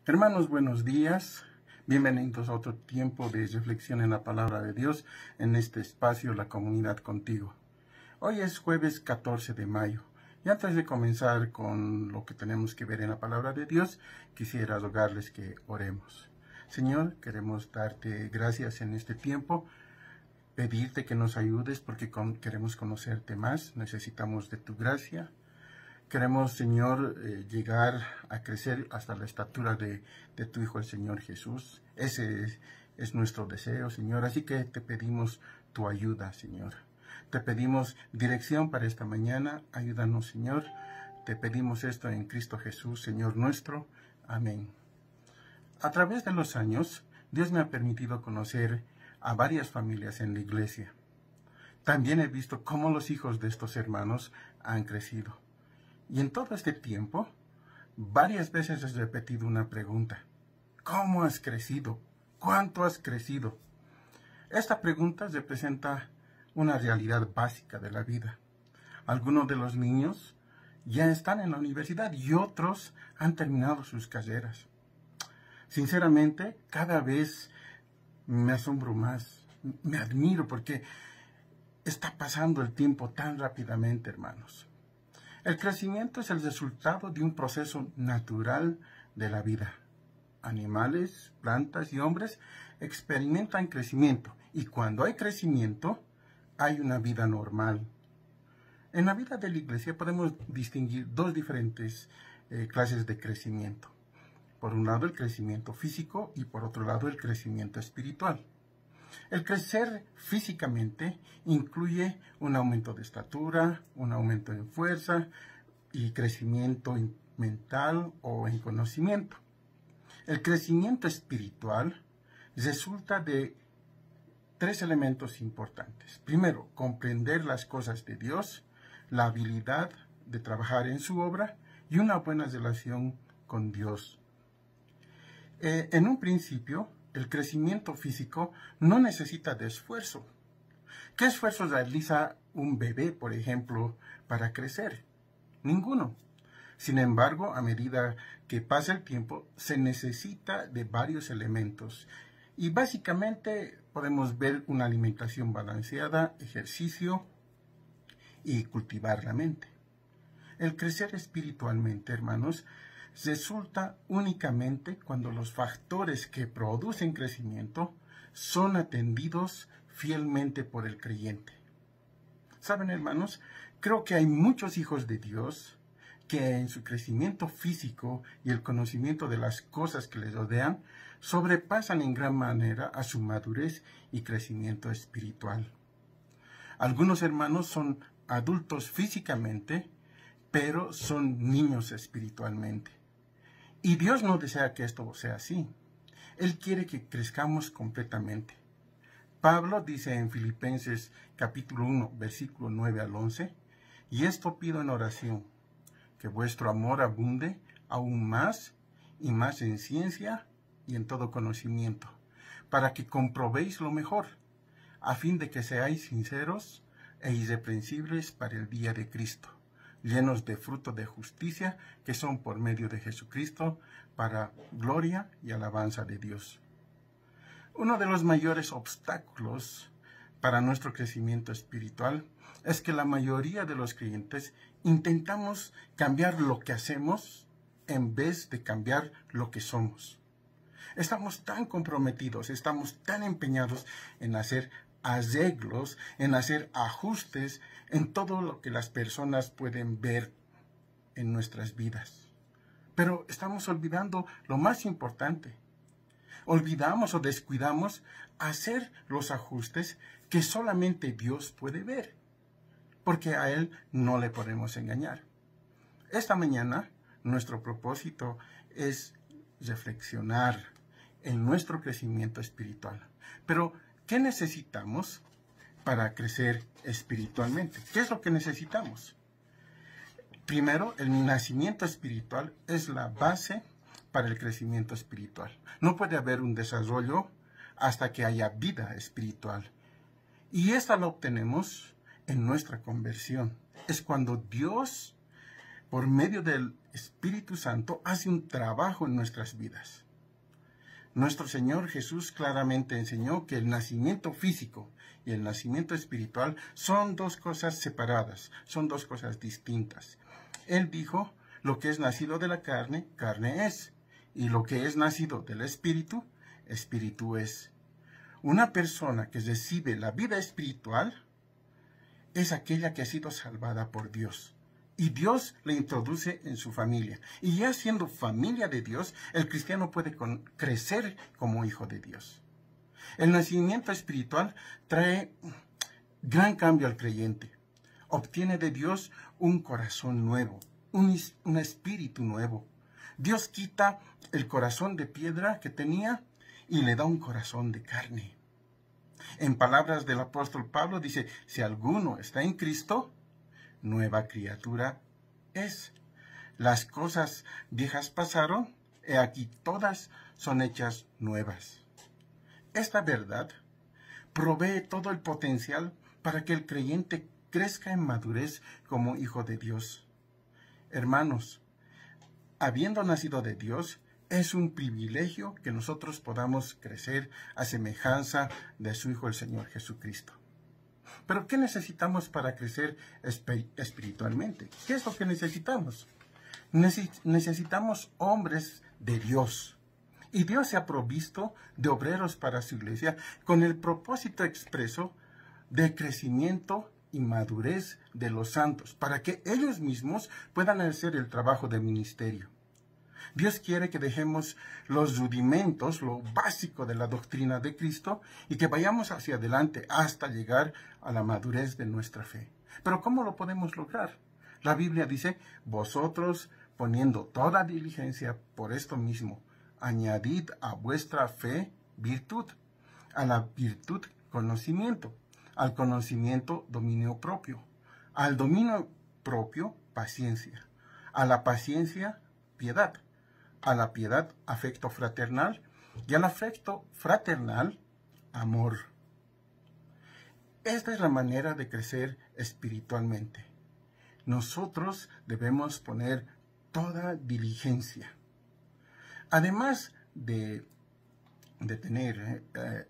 Hermanos, buenos días. Bienvenidos a otro tiempo de reflexión en la palabra de Dios en este espacio, La Comunidad Contigo. Hoy es jueves 14 de mayo. Y antes de comenzar con lo que tenemos que ver en la palabra de Dios, quisiera rogarles que oremos. Señor, queremos darte gracias en este tiempo, pedirte que nos ayudes porque queremos conocerte más, necesitamos de tu gracia. Queremos, Señor, llegar a crecer hasta la estatura de tu Hijo, el Señor Jesús. Ese es nuestro deseo, Señor. Así que te pedimos tu ayuda, Señor. Te pedimos dirección para esta mañana. Ayúdanos, Señor. Te pedimos esto en Cristo Jesús, Señor nuestro. Amén. A través de los años, Dios me ha permitido conocer a varias familias en la iglesia. También he visto cómo los hijos de estos hermanos han crecido. Y en todo este tiempo, varias veces he repetido una pregunta. ¿Cómo has crecido? ¿Cuánto has crecido? Esta pregunta representa una realidad básica de la vida. Algunos de los niños ya están en la universidad y otros han terminado sus carreras. Sinceramente, cada vez me asombro más, me admiro porque está pasando el tiempo tan rápidamente, hermanos. El crecimiento es el resultado de un proceso natural de la vida. Animales, plantas y hombres experimentan crecimiento y cuando hay crecimiento, hay una vida normal. En la vida de la iglesia podemos distinguir dos diferentes clases de crecimiento. Por un lado, el crecimiento físico y por otro lado, el crecimiento espiritual. El crecer físicamente incluye un aumento de estatura, un aumento en fuerza y crecimiento mental o en conocimiento. El crecimiento espiritual resulta de tres elementos importantes. Primero, comprender las cosas de Dios, la habilidad de trabajar en su obra y una buena relación con Dios. En un principio, el crecimiento físico no necesita de esfuerzo. ¿Qué esfuerzo realiza un bebé, por ejemplo, para crecer? Ninguno. Sin embargo, a medida que pasa el tiempo, se necesita de varios elementos. Y básicamente podemos ver una alimentación balanceada, ejercicio y cultivar la mente. El crecer espiritualmente, hermanos, resulta únicamente cuando los factores que producen crecimiento son atendidos fielmente por el creyente. ¿Saben, hermanos? Creo que hay muchos hijos de Dios que en su crecimiento físico y el conocimiento de las cosas que les rodean sobrepasan en gran manera a su madurez y crecimiento espiritual. Algunos hermanos son adultos físicamente, pero son niños espiritualmente. Y Dios no desea que esto sea así. Él quiere que crezcamos completamente. Pablo dice en Filipenses capítulo 1, versículo 9 al 11, y esto pido en oración, que vuestro amor abunde aún más y más en ciencia y en todo conocimiento, para que comprobéis lo mejor, a fin de que seáis sinceros e irreprensibles para el día de Cristo, llenos de fruto de justicia que son por medio de Jesucristo, para gloria y alabanza de Dios. Uno de los mayores obstáculos para nuestro crecimiento espiritual es que la mayoría de los creyentes intentamos cambiar lo que hacemos en vez de cambiar lo que somos. Estamos tan comprometidos, estamos tan empeñados en hacer arreglos, en hacer ajustes en todo lo que las personas pueden ver en nuestras vidas. Pero estamos olvidando lo más importante. Olvidamos o descuidamos hacer los ajustes que solamente Dios puede ver, porque a Él no le podemos engañar. Esta mañana, nuestro propósito es reflexionar en nuestro crecimiento espiritual. Pero, ¿qué necesitamos para crecer espiritualmente? ¿Qué es lo que necesitamos? Primero, el nacimiento espiritual es la base para el crecimiento espiritual. No puede haber un desarrollo hasta que haya vida espiritual. Y esta la obtenemos en nuestra conversión. Es cuando Dios por medio del Espíritu Santo, hace un trabajo en nuestras vidas. Nuestro Señor Jesús claramente enseñó que el nacimiento físico y el nacimiento espiritual son dos cosas separadas, son dos cosas distintas. Él dijo, lo que es nacido de la carne, carne es, y lo que es nacido del Espíritu, Espíritu es. Una persona que recibe la vida espiritual es aquella que ha sido salvada por Dios. Y Dios le introduce en su familia. Y ya siendo familia de Dios, el cristiano puede crecer como hijo de Dios. El nacimiento espiritual trae gran cambio al creyente. Obtiene de Dios un corazón nuevo, un espíritu nuevo. Dios quita el corazón de piedra que tenía y le da un corazón de carne. En palabras del apóstol Pablo dice, si alguno está en Cristo, nueva criatura es. Las cosas viejas pasaron, he aquí todas son hechas nuevas. Esta verdad provee todo el potencial para que el creyente crezca en madurez como hijo de Dios. Hermanos, habiendo nacido de Dios, es un privilegio que nosotros podamos crecer a semejanza de su Hijo el Señor Jesucristo. Pero ¿qué necesitamos para crecer espiritualmente? ¿Qué es lo que necesitamos? Necesitamos hombres de Dios. Y Dios se ha provisto de obreros para su iglesia con el propósito expreso de crecimiento y madurez de los santos, para que ellos mismos puedan hacer el trabajo del ministerio. Dios quiere que dejemos los rudimentos, lo básico de la doctrina de Cristo, y que vayamos hacia adelante hasta llegar a la madurez de nuestra fe. Pero ¿cómo lo podemos lograr? La Biblia dice, vosotros poniendo toda diligencia por esto mismo, añadid a vuestra fe virtud, a la virtud conocimiento, al conocimiento dominio propio, al dominio propio paciencia, a la paciencia piedad, a la piedad afecto fraternal y al afecto fraternal amor. Esta es la manera de crecer espiritualmente. Nosotros debemos poner toda diligencia. Además de tener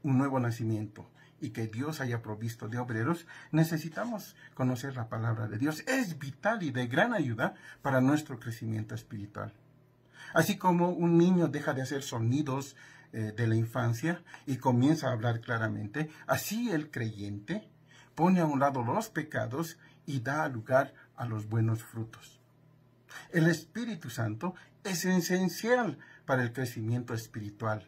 un nuevo nacimiento y que Dios haya provisto de obreros, necesitamos conocer la palabra de Dios. Es vital y de gran ayuda para nuestro crecimiento espiritual. Así como un niño deja de hacer sonidos de la infancia y comienza a hablar claramente, así el creyente pone a un lado los pecados y da lugar a los buenos frutos. El Espíritu Santo es esencial para el crecimiento espiritual.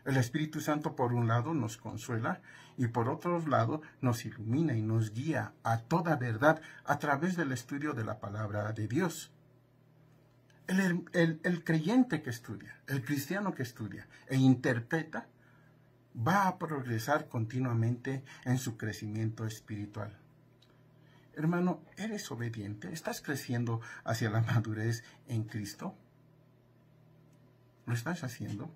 El Espíritu Santo, por un lado, nos consuela y por otro lado, nos ilumina y nos guía a toda verdad a través del estudio de la palabra de Dios. El creyente que estudia, el cristiano que estudia e interpreta, va a progresar continuamente en su crecimiento espiritual. Hermano, ¿eres obediente? ¿Estás creciendo hacia la madurez en Cristo? ¿Lo estás haciendo?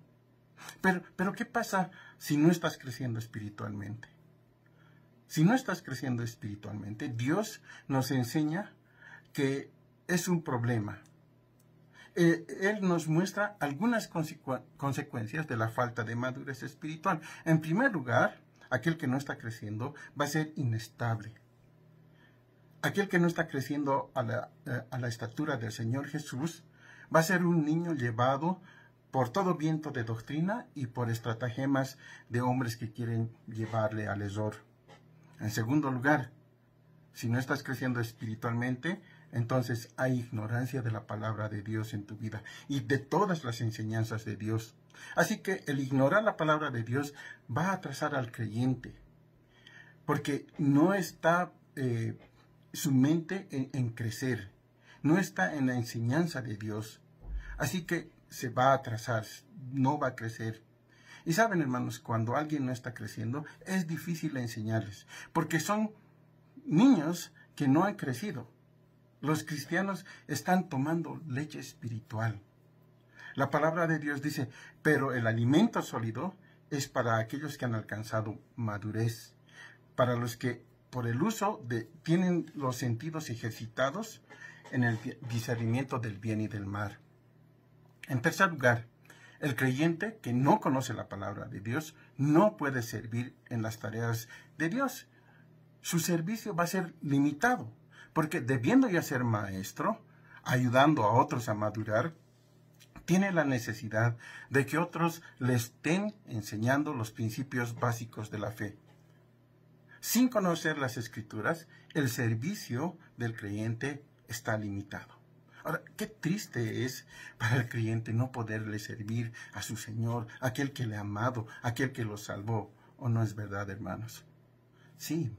Pero ¿qué pasa si no estás creciendo espiritualmente? Si no estás creciendo espiritualmente, Dios nos enseña que es un problema. Él nos muestra algunas consecuencias de la falta de madurez espiritual. En primer lugar, aquel que no está creciendo va a ser inestable. Aquel que no está creciendo a la estatura del Señor Jesús va a ser un niño llevado por todo viento de doctrina y por estratagemas de hombres que quieren llevarle al error. En segundo lugar, si no estás creciendo espiritualmente, entonces hay ignorancia de la palabra de Dios en tu vida y de todas las enseñanzas de Dios. Así que el ignorar la palabra de Dios va a atrasar al creyente, porque no está su mente en crecer, no está en la enseñanza de Dios. Así que se va a atrasar, no va a crecer. Y saben, hermanos, cuando alguien no está creciendo, es difícil enseñarles, porque son niños que no han crecido. Los cristianos están tomando leche espiritual. La palabra de Dios dice, pero el alimento sólido es para aquellos que han alcanzado madurez, para los que por el uso tienen los sentidos ejercitados en el discernimiento del bien y del mal. En tercer lugar, el creyente que no conoce la palabra de Dios no puede servir en las tareas de Dios. Su servicio va a ser limitado, porque debiendo ya ser maestro, ayudando a otros a madurar, tiene la necesidad de que otros le estén enseñando los principios básicos de la fe. Sin conocer las Escrituras, el servicio del creyente está limitado. Ahora, qué triste es para el creyente no poderle servir a su Señor, aquel que le ha amado, aquel que lo salvó. ¿O no es verdad, hermanos? Sí,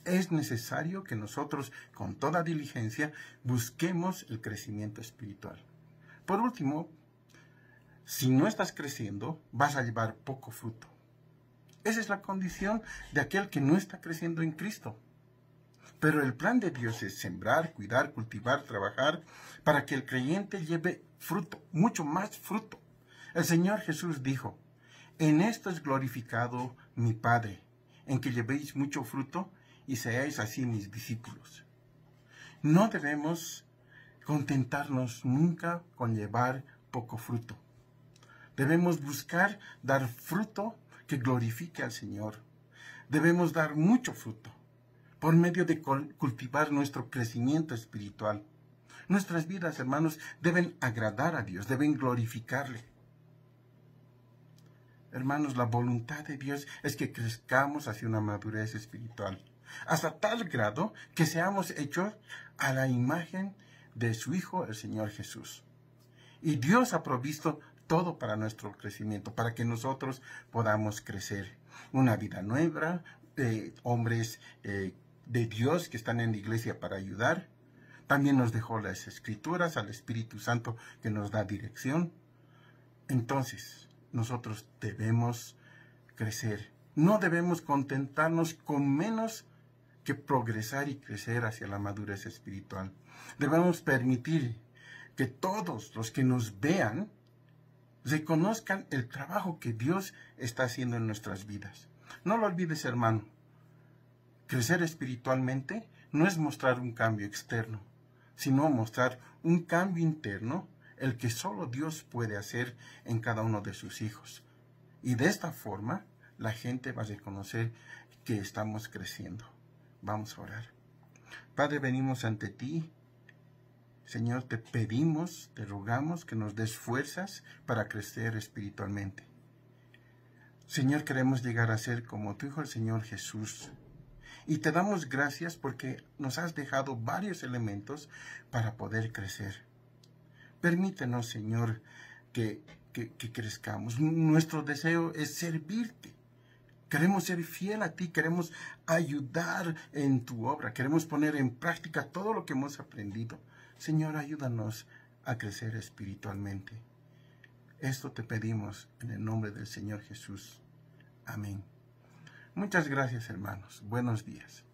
es necesario que nosotros, con toda diligencia, busquemos el crecimiento espiritual. Por último, si no estás creciendo, vas a llevar poco fruto. Esa es la condición de aquel que no está creciendo en Cristo. Pero el plan de Dios es sembrar, cuidar, cultivar, trabajar, para que el creyente lleve fruto, mucho más fruto. El Señor Jesús dijo, en esto es glorificado mi Padre, en que llevéis mucho fruto y seáis así mis discípulos. No debemos contentarnos nunca con llevar poco fruto. Debemos buscar dar fruto que glorifique al Señor. Debemos dar mucho fruto por medio de cultivar nuestro crecimiento espiritual. Nuestras vidas, hermanos, deben agradar a Dios, deben glorificarle. Hermanos, la voluntad de Dios es que crezcamos hacia una madurez espiritual, hasta tal grado que seamos hechos a la imagen de su Hijo, el Señor Jesús. Y Dios ha provisto todo para nuestro crecimiento, para que nosotros podamos crecer. Una vida nueva, hombres de Dios que están en la iglesia para ayudar. También nos dejó las Escrituras, al Espíritu Santo que nos da dirección. Entonces, nosotros debemos crecer. No debemos contentarnos con menos que progresar y crecer hacia la madurez espiritual. Debemos permitir que todos los que nos vean reconozcan el trabajo que Dios está haciendo en nuestras vidas. No lo olvides, hermano. Crecer espiritualmente no es mostrar un cambio externo, sino mostrar un cambio interno, el que solo Dios puede hacer en cada uno de sus hijos. Y de esta forma, la gente va a reconocer que estamos creciendo. Vamos a orar. Padre, venimos ante ti. Señor, te pedimos, te rogamos que nos des fuerzas para crecer espiritualmente. Señor, queremos llegar a ser como tu Hijo, el Señor Jesús. Y te damos gracias porque nos has dejado varios elementos para poder crecer. Permítenos, Señor, que crezcamos. Nuestro deseo es servirte. Queremos ser fiel a ti, queremos ayudar en tu obra, queremos poner en práctica todo lo que hemos aprendido. Señor, ayúdanos a crecer espiritualmente. Esto te pedimos en el nombre del Señor Jesús. Amén. Muchas gracias, hermanos. Buenos días.